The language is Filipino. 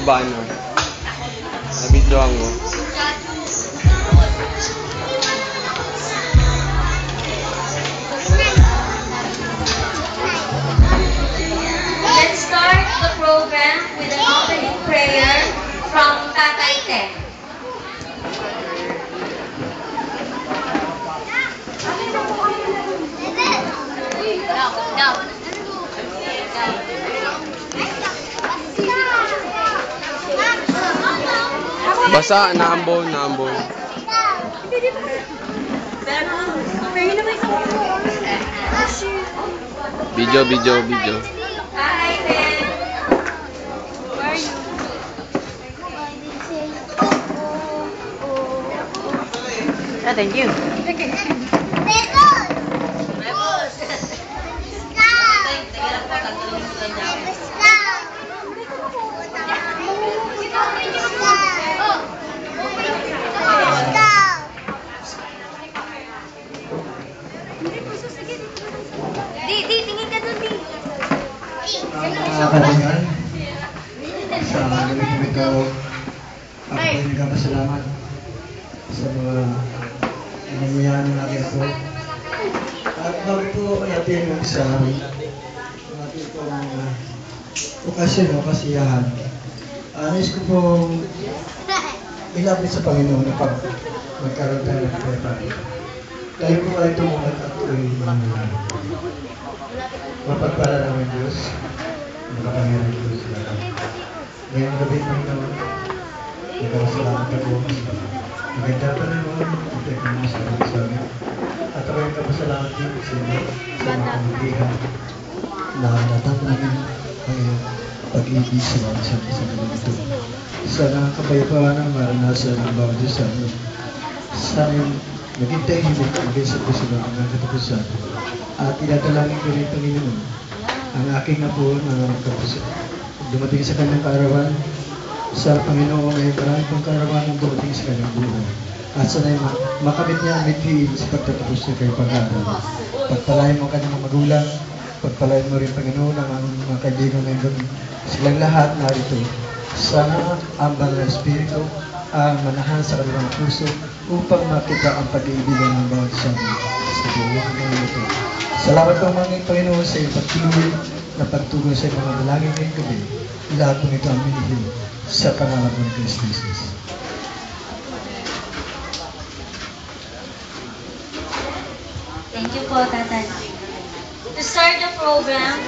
ba ano? Nabidyohan mo. Let's start the program with an opening prayer from Tatay Ted. Basa, naambon. Video. Tatay Ted. Where are you? Thank you. Di, tingin ka dun, Di. Mga kaibigan, sa galing ito, ako ay nagpapasalamat sa mga nangyayari natin po. At bago po natin sa ating pong okasyon o kasiyahan, nais ko pong ilapit sa Panginoon na pag magkaroon tayo ng pera. Dahil po ay tumulat at mapagpala namin Diyos, makapangyari Diyos sa lahat. Ngayong gabi Panginoon, nagkakasalamat ako kasi maganda pa naman, ipag mo sa amin. At ako yung kapasalamat din sa inyo, sa mga pamilihan na natang namin ang iyong pag-ibig sa mga sa mga ito. Sana kapayapaan ang maranasan ng bawat Diyos sa amin. Sana yung maging tahimik hanggang sa puso ng mga katapusan. At tinadalangin ko rin, Panginoon, ang aking apo na dumating sa kanyang kaarawan. Sa Panginoon ay marami pang kaarawan ang dumating sa kanyang buhay. At sana'y makamit niya ang mithiin sa pagtatapos niya kay pag-aaral. Pagpalain mo kanyang mga magulang, pagpalain mo rin, Panginoon, ang mga kaibigan ngayon. Silang lahat narito. Sana ang banal na Espiritu ang manahan sa kanilang puso upang makita ang pag-iibigan ng bawat isa sa buwan ng ito. Salamat po mga Panginoon sa iyong pagtuloy na pagtugon sa mga dalangin ngayong gabi. Lahat po ito ang minihil sa pangalan ng Kristo Jesus. Thank you po, Tatay. To start the program,